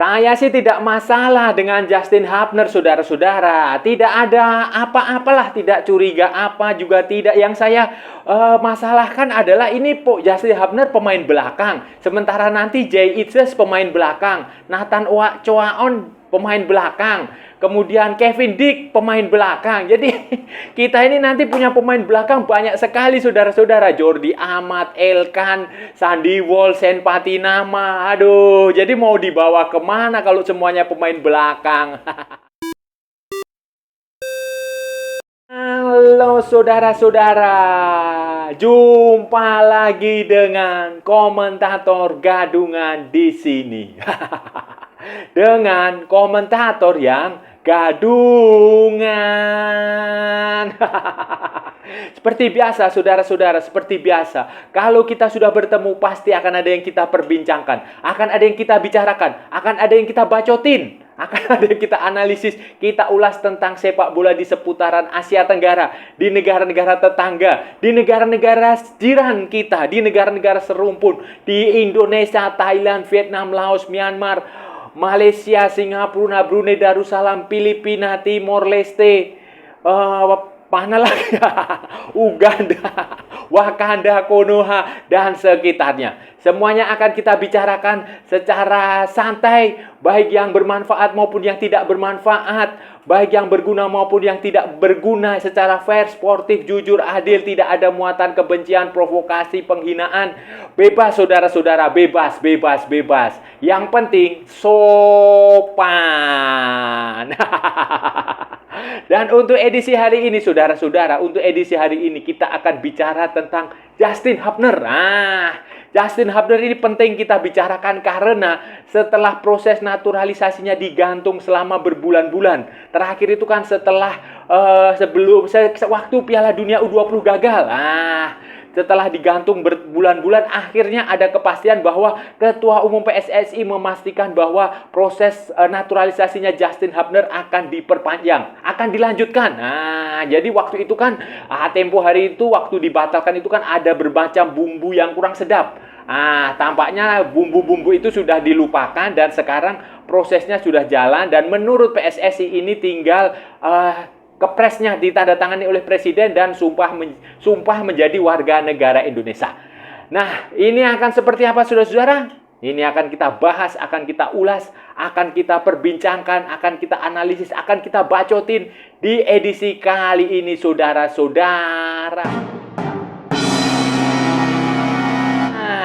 Saya sih tidak masalah dengan Justin Hubner, saudara-saudara. Tidak ada apa-apalah, tidak curiga apa juga tidak. Yang saya masalahkan adalah ini Justin Hubner pemain belakang. Sementara nanti Jay Eaches pemain belakang. Nathan Choaon pemain belakang. Kemudian Kevin Dick pemain belakang. Jadi kita ini nanti punya pemain belakang banyak sekali, saudara-saudara. Jordi Amat, Elkan, Sandy Walsh, Sen Patinama. Aduh, jadi mau dibawa kemana kalau semuanya pemain belakang? Halo saudara-saudara, jumpa lagi dengan komentator gadungan di sini. Dengan komentator yang gadungan. Seperti biasa, saudara-saudara, seperti biasa. Kalau kita sudah bertemu, pasti akan ada yang kita perbincangkan. Akan ada yang kita bicarakan. Akan ada yang kita bacotin. Akan ada yang kita analisis. Kita ulas tentang sepak bola di seputaran Asia Tenggara. Di negara-negara tetangga. Di negara-negara jiran kita. Di negara-negara serumpun. Di Indonesia, Thailand, Vietnam, Laos, Myanmar, Malaysia, Singapura, Brunei Darussalam, Filipina, Timor Leste, mana lagi? Uganda, Wakanda, Konoha, dan sekitarnya. Semuanya akan kita bicarakan secara santai, baik yang bermanfaat maupun yang tidak bermanfaat, baik yang berguna maupun yang tidak berguna, secara fair, sportif, jujur, adil, tidak ada muatan kebencian, provokasi, penghinaan. Bebas, saudara-saudara, bebas, bebas, bebas. Yang penting sopan. Dan untuk edisi hari ini, saudara-saudara, untuk edisi hari ini kita akan bicara tentang Justin Hubner. Justin Hubner ini penting kita bicarakan karena setelah proses naturalisasinya digantung selama berbulan-bulan. Terakhir itu kan setelah waktu Piala Dunia U20 gagal. Setelah digantung berbulan-bulan, akhirnya ada kepastian bahwa Ketua Umum PSSI memastikan bahwa proses naturalisasinya Justin Hubner akan diperpanjang, akan dilanjutkan. Jadi waktu itu kan, tempo hari itu, waktu dibatalkan itu kan ada bermacam bumbu yang kurang sedap. Tampaknya bumbu-bumbu itu sudah dilupakan dan sekarang prosesnya sudah jalan. Dan menurut PSSI ini tinggal kepresnya ditandatangani oleh Presiden dan sumpah menjadi warga negara Indonesia. Nah, ini akan seperti apa, saudara-saudara? Ini akan kita bahas, akan kita ulas, akan kita perbincangkan, akan kita analisis, akan kita bacotin di edisi kali ini, saudara-saudara.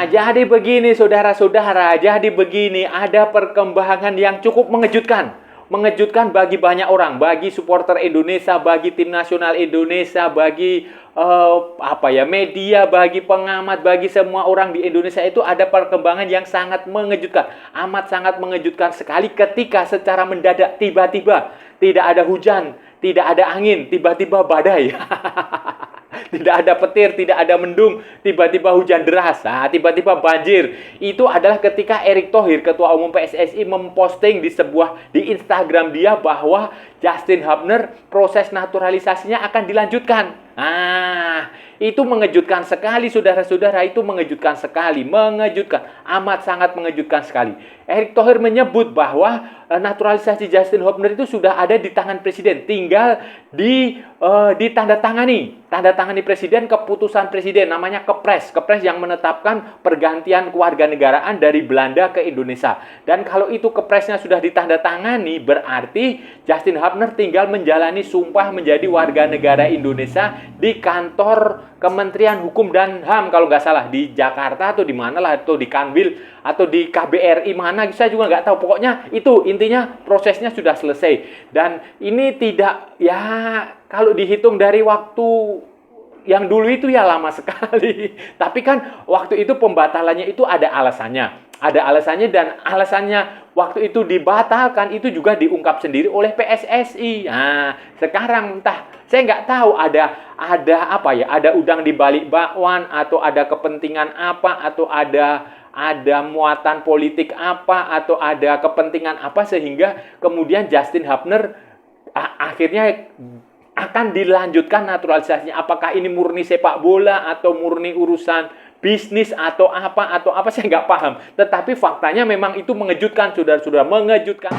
Jadi begini, saudara-saudara, jadi begini, ada perkembangan yang cukup mengejutkan. Mengejutkan bagi banyak orang, bagi supporter Indonesia, bagi tim nasional Indonesia, bagi media, bagi pengamat, bagi semua orang di Indonesia. Itu ada perkembangan yang sangat mengejutkan, amat sangat mengejutkan sekali ketika secara mendadak tiba-tiba tidak ada hujan, tidak ada angin, tiba-tiba badai. Tidak ada petir, tidak ada mendung, tiba-tiba hujan deras, tiba-tiba banjir. Itu adalah ketika Erick Thohir, Ketua Umum PSSI, memposting di Instagram dia bahwa Justin Hubner proses naturalisasinya akan dilanjutkan. Itu mengejutkan sekali, saudara-saudara, itu mengejutkan sekali, mengejutkan, amat sangat mengejutkan sekali. Erick Thohir menyebut bahwa naturalisasi Justin Hubner itu sudah ada di tangan Presiden, tinggal ditandatangani Presiden, keputusan Presiden, namanya Kepres yang menetapkan pergantian kewarganegaraan dari Belanda ke Indonesia. Dan kalau itu Kepresnya sudah ditandatangani, berarti Justin Hubner tinggal menjalani sumpah menjadi warga negara Indonesia di kantor Kementerian Hukum dan HAM, kalau nggak salah di Jakarta atau di mana lah, atau di Kanwil atau di KBRI mana, saya juga nggak tahu. Pokoknya itu intinya prosesnya sudah selesai. Dan ini tidak, kalau dihitung dari waktu yang dulu itu lama sekali. Tapi kan waktu itu pembatalannya itu ada alasannya. Ada alasannya, dan alasannya waktu itu dibatalkan itu juga diungkap sendiri oleh PSSI. Sekarang entah, saya nggak tahu ada udang di balik bakwan, atau ada kepentingan apa, atau ada muatan politik apa, atau ada kepentingan apa sehingga kemudian Justin Hubner akhirnya akan dilanjutkan naturalisasinya. Apakah ini murni sepak bola atau murni urusan bisnis atau apa saya nggak paham. Tetapi faktanya memang itu mengejutkan, saudara-saudara, mengejutkan.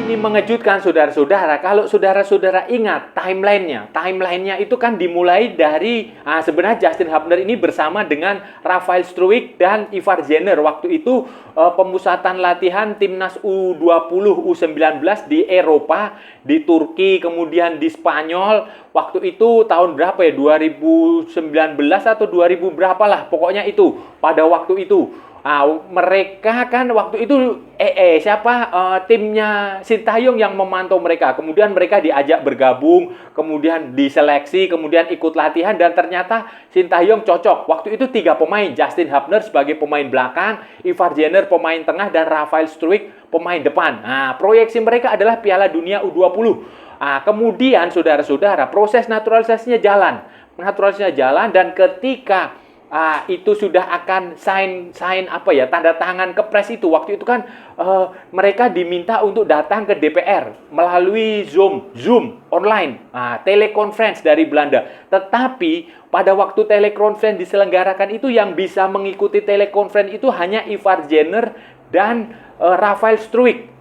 Ini mengejutkan, saudara-saudara. Kalau saudara-saudara ingat timelinenya itu kan dimulai dari sebenarnya Justin Hubner ini bersama dengan Rafael Struijk dan Ivar Jenner. Waktu itu pemusatan latihan timnas U20, U19 di Eropa, di Turki, kemudian di Spanyol. Waktu itu tahun berapa ya? 2019 atau 2000 berapa lah. Pokoknya itu pada waktu itu. Mereka kan waktu itu timnya Sintayong yang memantau mereka. Kemudian mereka diajak bergabung, kemudian diseleksi, kemudian ikut latihan dan ternyata Sintayong cocok. Waktu itu 3 pemain, Justin Hubner sebagai pemain belakang, Ivar Jenner pemain tengah dan Rafael Struijk pemain depan. Proyeksi mereka adalah Piala Dunia U20. Kemudian saudara-saudara, proses naturalisasinya jalan dan ketika itu sudah akan sign tanda tangan kepres itu. Waktu itu kan mereka diminta untuk datang ke DPR melalui Zoom online, teleconference dari Belanda. Tetapi pada waktu teleconference diselenggarakan itu yang bisa mengikuti teleconference itu hanya Ivar Jenner dan Rafael Struijk.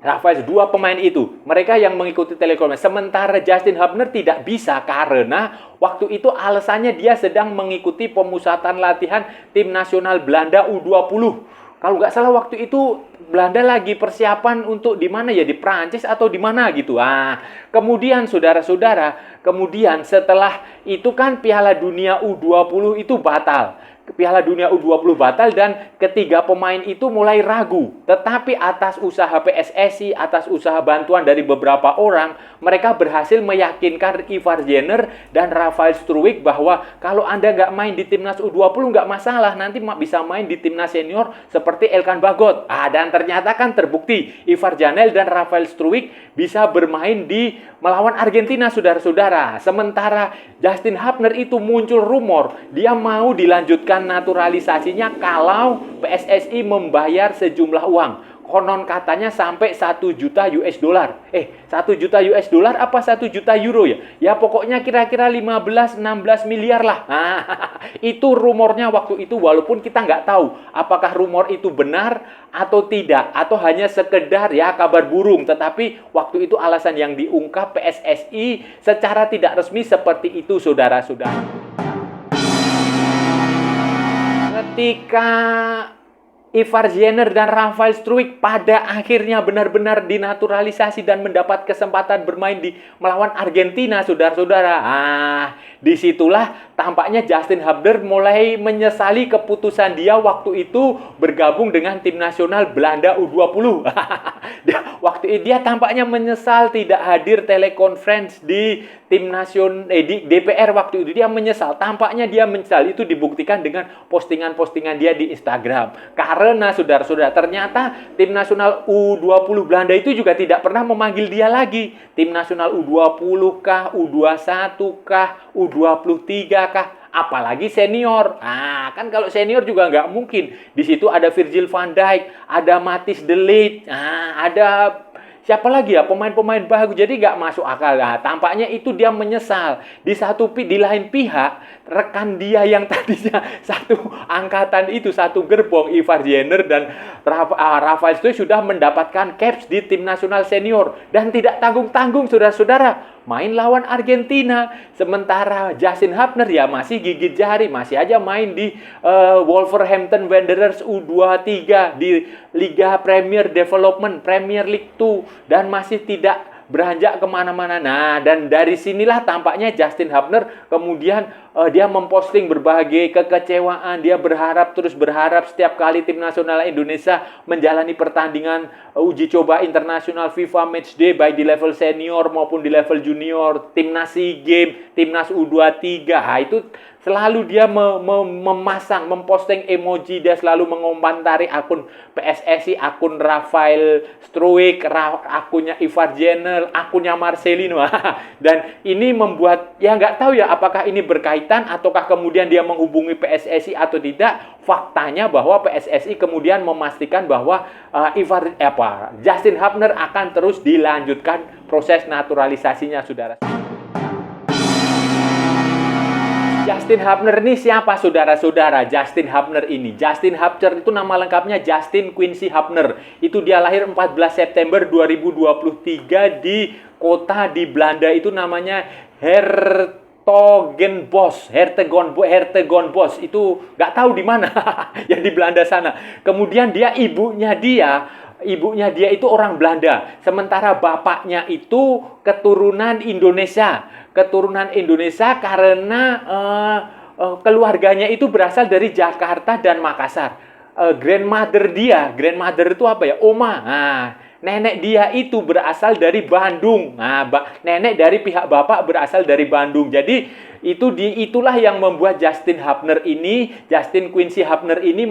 Rafael, 2 pemain itu, mereka yang mengikuti telekonferensi. Sementara Justin Hubner tidak bisa karena waktu itu alasannya dia sedang mengikuti pemusatan latihan tim nasional Belanda U20. Kalau nggak salah waktu itu Belanda lagi persiapan untuk di mana ya, di Prancis atau di mana gitu. Kemudian saudara-saudara, kemudian setelah itu kan Piala Dunia U20 itu batal. Piala Dunia U20 batal dan ketiga pemain itu mulai ragu. Tetapi atas usaha PSSI, atas usaha bantuan dari beberapa orang, mereka berhasil meyakinkan Ivar Jenner dan Rafael Struijk bahwa kalau Anda nggak main di timnas U20 nggak masalah, nanti bisa main di timnas senior seperti Elkan Bagot. Dan ternyata kan terbukti Ivar Jenner dan Rafael Struijk bisa bermain di melawan Argentina, saudara-saudara. Sementara Justin Hubner itu muncul rumor dia mau dilanjutkan naturalisasinya kalau PSSI membayar sejumlah uang. Konon katanya sampai 1 juta US dollar. 1 juta US dollar apa 1 juta euro ya? Ya pokoknya kira-kira 15-16 miliar lah. Itu rumornya waktu itu, walaupun kita nggak tahu apakah rumor itu benar atau tidak, atau hanya sekedar ya kabar burung. Tetapi waktu itu alasan yang diungkap PSSI secara tidak resmi seperti itu, saudara-saudara. Ketika Ivar Jenner dan Rafael Struijk pada akhirnya benar-benar dinaturalisasi dan mendapat kesempatan bermain di melawan Argentina, saudara-saudara. Disitulah tampaknya Justin Hubner mulai menyesali keputusan dia waktu itu bergabung dengan tim nasional Belanda U20. Waktu itu dia tampaknya menyesal tidak hadir telekonferensi di tim nasional di DPR waktu itu. Dia menyesal, tampaknya dia menyesal. Itu dibuktikan dengan postingan-postingan dia di Instagram. Karena saudara-saudara, ternyata tim nasional U20 Belanda itu juga tidak pernah memanggil dia lagi. Tim nasional U20 kah, U21 kah, U23 kah, apalagi senior. Kan kalau senior juga nggak mungkin. Di situ ada Virgil van Dijk, ada Matthijs de Ligt, ada siapa lagi ya, pemain-pemain bagus. Jadi nggak masuk akal. Tampaknya itu dia menyesal. Di lain pihak, rekan dia yang tadinya satu angkatan itu, satu gerbong, Ivar Jenner dan Rafael Struijk sudah mendapatkan caps di tim nasional senior. Dan tidak tanggung-tanggung, saudara-saudara, main lawan Argentina. Sementara Justin Hubner ya masih gigit jari, masih aja main di Wolverhampton Wanderers U23 di Liga Premier Development, Premier League 2, dan masih tidak beranjak kemana-mana. Dan dari sinilah tampaknya Justin Hubner kemudian dia memposting berbagai kekecewaan. Dia terus berharap setiap kali tim nasional Indonesia menjalani pertandingan uji coba internasional FIFA Matchday baik di level senior maupun di level junior, timnas SEA Games, timnas U23. Itu selalu dia memposting emoji, dia selalu mengomentari akun PSSI, akun Rafael Struijk, akunnya Ivar Jenner, akunnya Marcelino. Dan ini membuat, ya nggak tahu ya apakah ini berkaitan ataukah kemudian dia menghubungi PSSI atau tidak. Faktanya bahwa PSSI kemudian memastikan bahwa Justin Hubner akan terus dilanjutkan proses naturalisasinya, saudara. Justin Hubner ini siapa saudara-saudara? Justin Hubner ini. Justin Hubner itu nama lengkapnya Justin Quincy Hubner. Itu dia lahir 14 September 2023 di kota di Belanda itu namanya Hertogenbosch. Hertogenbosch itu nggak tahu di mana. Ya di Belanda sana. Kemudian ibunya dia itu orang Belanda. Sementara bapaknya itu keturunan Indonesia. Keturunan Indonesia karena keluarganya itu berasal dari Jakarta dan Makassar. Grandmother itu apa ya? Oma. Nah, nenek dia itu berasal dari Bandung. Nah, nenek dari pihak bapak berasal dari Bandung. Jadi itulah yang membuat Justin Quincy Hubner ini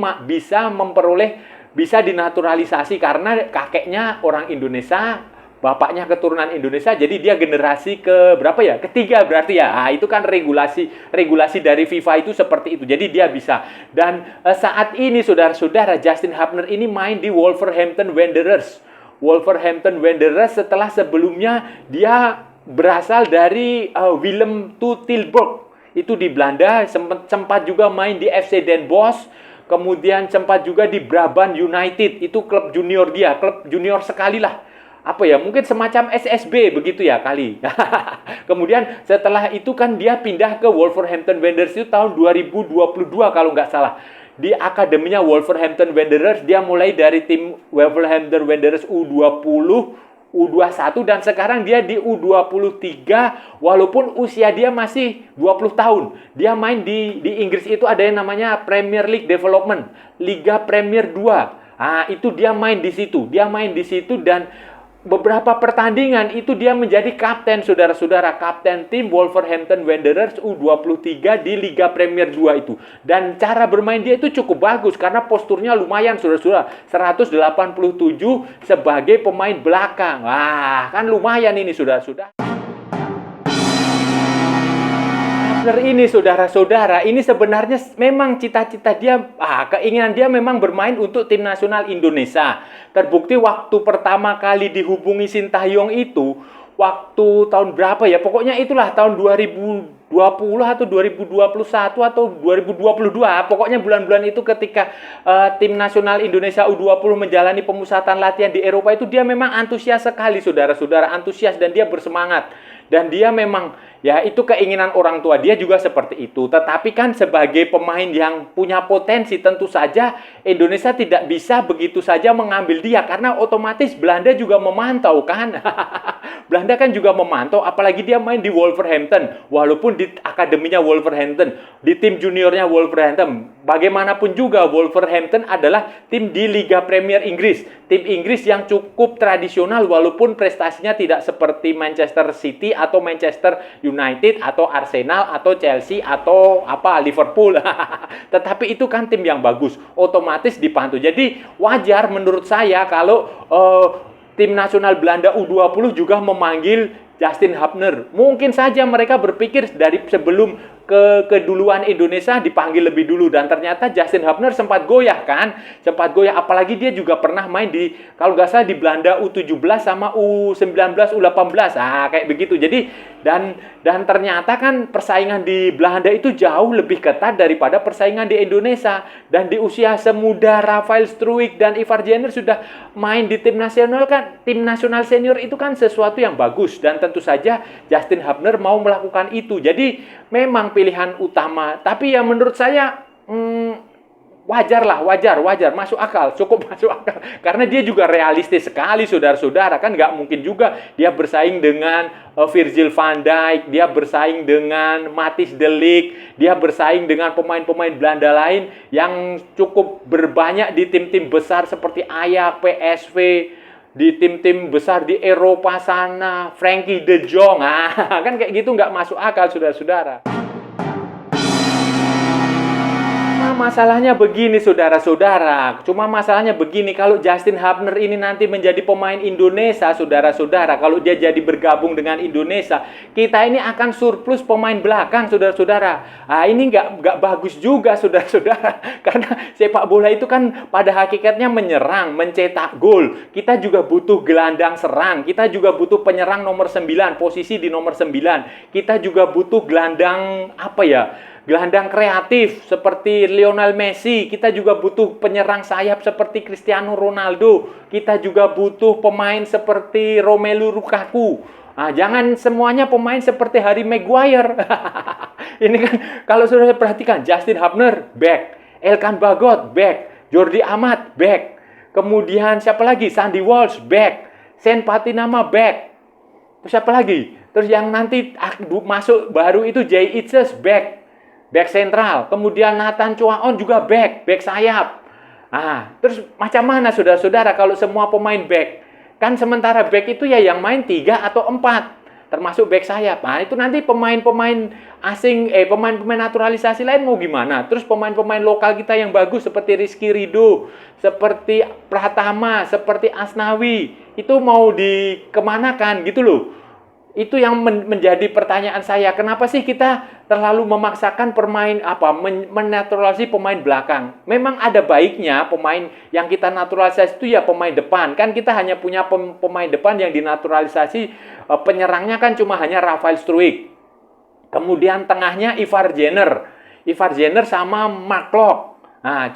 bisa dinaturalisasi karena kakeknya orang Indonesia, bapaknya keturunan Indonesia, jadi dia generasi ke berapa ya? Ketiga berarti ya. Nah, itu kan regulasi dari FIFA itu seperti itu. Jadi dia bisa. Dan saat ini saudara-saudara, Justin Hubner ini main di Wolverhampton Wanderers. Wolverhampton Wanderers setelah sebelumnya dia berasal dari Willem II Tilburg. Itu di Belanda, sempat juga main di FC Den Bosch. Kemudian sempat juga di Brabant United. Itu klub junior dia, klub junior sekali lah. Apa ya, mungkin semacam SSB begitu ya kali. Kemudian setelah itu kan dia pindah ke Wolverhampton Wanderers itu tahun 2022 kalau nggak salah. Di akademinya Wolverhampton Wanderers dia mulai dari tim Wolverhampton Wanderers U20, U21 dan sekarang dia di U23 walaupun usia dia masih 20 tahun. Dia main di Inggris itu ada yang namanya Premier League Development, Liga Premier 2. Ah, itu dia main di situ. Dan beberapa pertandingan itu dia menjadi kapten, saudara-saudara, kapten tim Wolverhampton Wanderers U23 di Liga Premier 2 itu. Dan cara bermain dia itu cukup bagus karena posturnya lumayan, saudara-saudara. 187 sebagai pemain belakang. Wah, kan lumayan ini, saudara-saudara. Ini saudara-saudara, ini sebenarnya memang cita-cita dia, keinginan dia memang bermain untuk tim nasional Indonesia. Terbukti waktu pertama kali dihubungi Sintayong itu, waktu tahun berapa ya, pokoknya itulah tahun 2020 atau 2021 atau 2022, pokoknya bulan-bulan itu ketika tim nasional Indonesia U20 menjalani pemusatan latihan di Eropa itu dia memang antusias sekali, saudara-saudara, antusias dan dia bersemangat. Dan dia memang, ya itu keinginan orang tua dia juga seperti itu. Tetapi kan sebagai pemain yang punya potensi, tentu saja Indonesia tidak bisa begitu saja mengambil dia. Karena otomatis Belanda juga memantau kan. Belanda kan juga memantau, apalagi dia main di Wolverhampton. Walaupun di akademinya Wolverhampton, di tim juniornya Wolverhampton. Bagaimanapun juga Wolverhampton adalah tim di Liga Premier Inggris. Tim Inggris yang cukup tradisional walaupun prestasinya tidak seperti Manchester City atau Manchester United atau Arsenal atau Chelsea atau Liverpool. Tetapi itu kan tim yang bagus, otomatis dipantau. Jadi wajar menurut saya kalau tim nasional Belanda U20 juga memanggil Justin Hubner. Mungkin saja mereka berpikir dari sebelum keduluan Indonesia dipanggil lebih dulu, dan ternyata Justin Hubner sempat goyah kan, apalagi dia juga pernah main di, kalau nggak salah, di Belanda U17 sama U19, U18, kayak begitu. Jadi dan ternyata kan persaingan di Belanda itu jauh lebih ketat daripada persaingan di Indonesia, dan di usia semuda Rafael Struijk dan Ivar Jenner sudah main di tim nasional kan, tim nasional senior itu kan sesuatu yang bagus, dan tentu saja Justin Hubner mau melakukan itu. Jadi memang pilihan utama, tapi ya menurut saya wajar, masuk akal, cukup masuk akal, karena dia juga realistis sekali, saudara-saudara, kan nggak mungkin juga dia bersaing dengan Virgil van Dijk, dia bersaing dengan Matthijs de Ligt, dia bersaing dengan pemain-pemain Belanda lain yang cukup berbanyak di tim-tim besar seperti Ajax, PSV, di tim-tim besar di Eropa sana, Frenkie de Jong, kan kayak gitu nggak masuk akal, saudara-saudara. Masalahnya begini, saudara-saudara. Cuma masalahnya begini, kalau Justin Hubner ini nanti menjadi pemain Indonesia, saudara-saudara, kalau dia jadi bergabung dengan Indonesia, kita ini akan surplus pemain belakang, saudara-saudara. Ini nggak bagus juga, saudara-saudara. Karena sepak bola itu kan pada hakikatnya menyerang, mencetak gol. Kita juga butuh gelandang serang. Kita juga butuh penyerang nomor 9, posisi di nomor 9. Kita juga butuh gelandang gelandang kreatif seperti Lionel Messi, kita juga butuh penyerang sayap seperti Cristiano Ronaldo, kita juga butuh pemain seperti Romelu Lukaku. Nah, jangan semuanya pemain seperti Harry Maguire. Ini kan kalau sudah perhatikan, Justin Hubner back, Elkan Bagot back, Jordi Amat back, kemudian siapa lagi? Sandy Walsh back, Sen Patinama back. Terus siapa lagi? Terus yang nanti masuk baru itu Jay Itzes back sentral. Kemudian Nathan Chuaon juga back sayap. Terus macam mana saudara-saudara kalau semua pemain back? Kan sementara back itu ya yang main 3 atau 4, termasuk back sayap. Itu nanti pemain-pemain asing, pemain-pemain naturalisasi lain mau gimana? Terus pemain-pemain lokal kita yang bagus seperti Rizky Ridho, seperti Pratama, seperti Asnawi, itu mau dikemanakan gitu loh. Itu yang menjadi pertanyaan saya. Kenapa sih kita terlalu memaksakan menaturalisasi pemain belakang? Memang ada baiknya pemain yang kita naturalisasi itu ya pemain depan. Kan kita hanya punya pemain depan yang dinaturalisasi, penyerangnya kan cuma hanya Rafael Struijk. Kemudian tengahnya Ivar Jenner sama Mark Locke.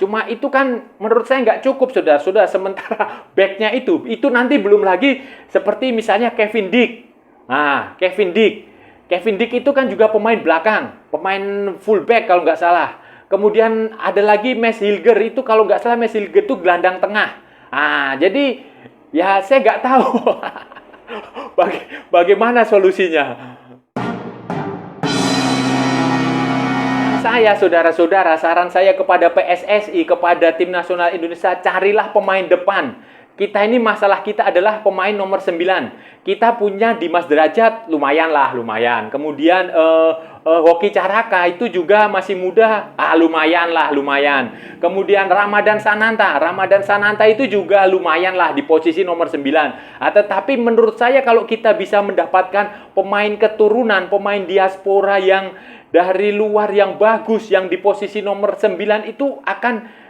Cuma itu kan menurut saya nggak cukup, saudara-saudara. Sementara backnya itu nanti belum lagi seperti misalnya Kevin Dick. Kevin Dick itu kan juga pemain belakang, pemain fullback kalau nggak salah. Kemudian ada lagi Mads Hilger, itu kalau nggak salah Mads Hilger itu gelandang tengah. Jadi ya saya nggak tahu bagaimana solusinya. Saudara-saudara, saran saya kepada PSSI, kepada Tim Nasional Indonesia, carilah pemain depan. Kita ini masalah kita adalah pemain nomor 9. Kita punya Dimas Derajat, lumayan. Kemudian Hoki Caraka itu juga masih muda, lumayan. Kemudian Ramadan Sananta itu juga lumayan lah di posisi nomor 9. Tetapi menurut saya kalau kita bisa mendapatkan pemain keturunan, pemain diaspora yang dari luar yang bagus, yang di posisi nomor 9 itu akan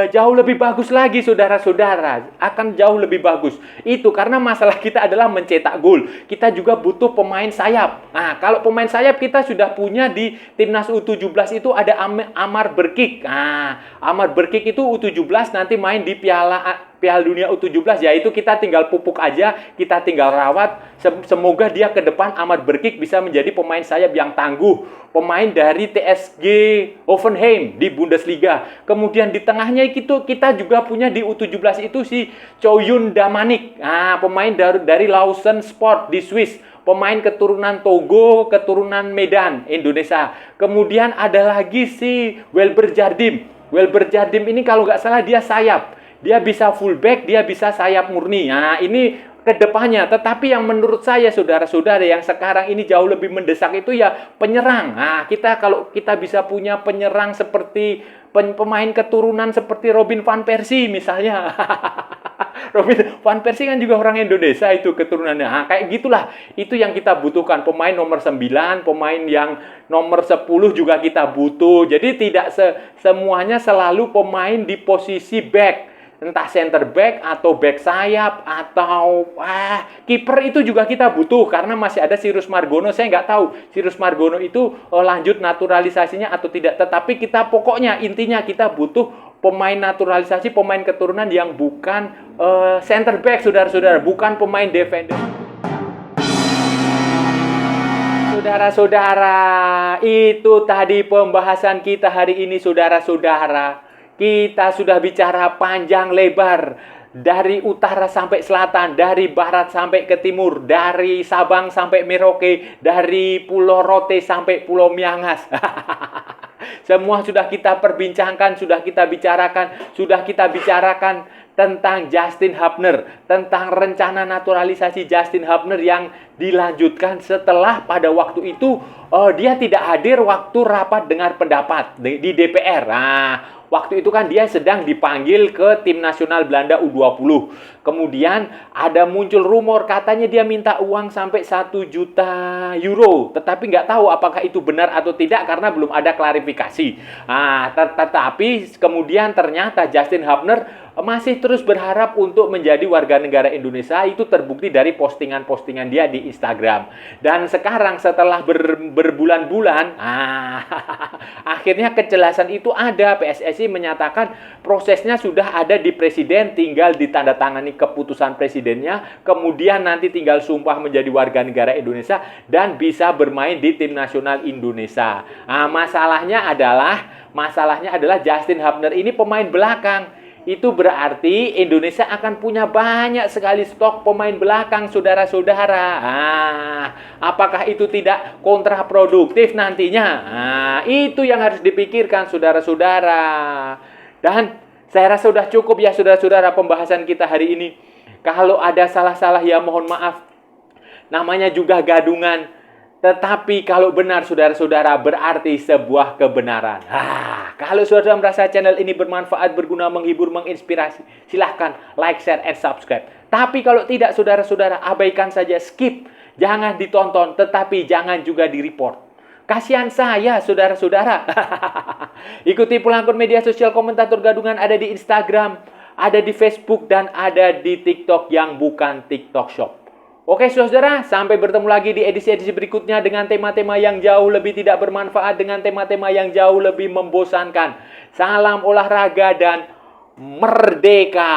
jauh lebih bagus lagi, saudara-saudara. Akan jauh lebih bagus. Itu karena masalah kita adalah mencetak gol. Kita juga butuh pemain sayap. Kalau pemain sayap kita sudah punya di Timnas U17 itu ada Amar Berkik. Amar Berkik itu U17 nanti main di Piala Dunia U17, yaitu kita tinggal pupuk aja, kita tinggal rawat. Semoga dia ke depan Amar Berkik bisa menjadi pemain sayap yang tangguh, pemain dari TSG Hoffenheim di Bundesliga. Kemudian di tengahnya itu kita juga punya di U17 itu si Choyun Damanik, pemain dari Lawson Sport di Swiss, pemain keturunan Togo, keturunan Medan, Indonesia. Kemudian ada lagi si Welber Jardim. Welber Jardim ini kalau nggak salah dia sayap. Dia bisa fullback, dia bisa sayap murni. Ini ke depannya. Tetapi yang menurut saya, saudara-saudara, yang sekarang ini jauh lebih mendesak itu ya penyerang. Kalau kita bisa punya penyerang seperti pemain keturunan seperti Robin van Persie misalnya. Robin van Persie kan juga orang Indonesia itu keturunannya. Kayak gitulah. Itu yang kita butuhkan. Pemain nomor 9, pemain yang nomor 10 juga kita butuh. Jadi tidak semuanya selalu pemain di posisi back. Entah center back atau back sayap atau kiper itu juga kita butuh karena masih ada Sirus Margono. Saya nggak tahu Sirus Margono itu lanjut naturalisasinya atau tidak. Tetapi kita pokoknya intinya kita butuh pemain naturalisasi, pemain keturunan yang bukan center back, saudara-saudara, bukan pemain defender. Saudara-saudara, itu tadi pembahasan kita hari ini, saudara-saudara. Kita sudah bicara panjang lebar dari utara sampai selatan, dari barat sampai ke timur, dari Sabang sampai Merauke, dari Pulau Rote sampai Pulau Miangas. Semua sudah kita perbincangkan, sudah kita bicarakan tentang Justin Hubner, tentang rencana naturalisasi Justin Hubner yang dilanjutkan setelah pada waktu itu dia tidak hadir waktu rapat dengar pendapat di DPR. Waktu itu kan dia sedang dipanggil ke Tim Nasional Belanda U20. Kemudian ada muncul rumor katanya dia minta uang sampai 1 juta euro. Tetapi nggak tahu apakah itu benar atau tidak karena belum ada klarifikasi. Tetapi kemudian ternyata Justin Hubner masih terus berharap untuk menjadi warga negara Indonesia. Itu terbukti dari postingan-postingan dia di Instagram. Dan sekarang setelah berbulan-bulan, akhirnya kejelasan itu ada. PSSI menyatakan prosesnya sudah ada di presiden, tinggal ditandatangani keputusan presidennya, kemudian nanti tinggal sumpah menjadi warga negara Indonesia dan bisa bermain di tim nasional Indonesia. Masalahnya adalah Justin Hubner ini pemain belakang. Itu berarti Indonesia akan punya banyak sekali stok pemain belakang, saudara-saudara. Apakah itu tidak kontraproduktif nantinya? Itu yang harus dipikirkan, saudara-saudara. Dan saya rasa sudah cukup ya, saudara-saudara, pembahasan kita hari ini. Kalau ada salah-salah ya mohon maaf. Namanya juga gadungan. Tetapi kalau benar, saudara-saudara, berarti sebuah kebenaran. Kalau saudara merasa channel ini bermanfaat, berguna, menghibur, menginspirasi, silahkan like, share, and subscribe. Tapi kalau tidak, saudara-saudara, abaikan saja, skip. Jangan ditonton, tetapi jangan juga di-report. Kasihan saya, saudara-saudara. Ikuti pula akun media sosial komentator gadungan ada di Instagram, ada di Facebook, dan ada di TikTok yang bukan TikTok Shop. Oke saudara, sampai bertemu lagi di edisi-edisi berikutnya dengan tema-tema yang jauh lebih tidak bermanfaat, dengan tema-tema yang jauh lebih membosankan. Salam olahraga dan merdeka!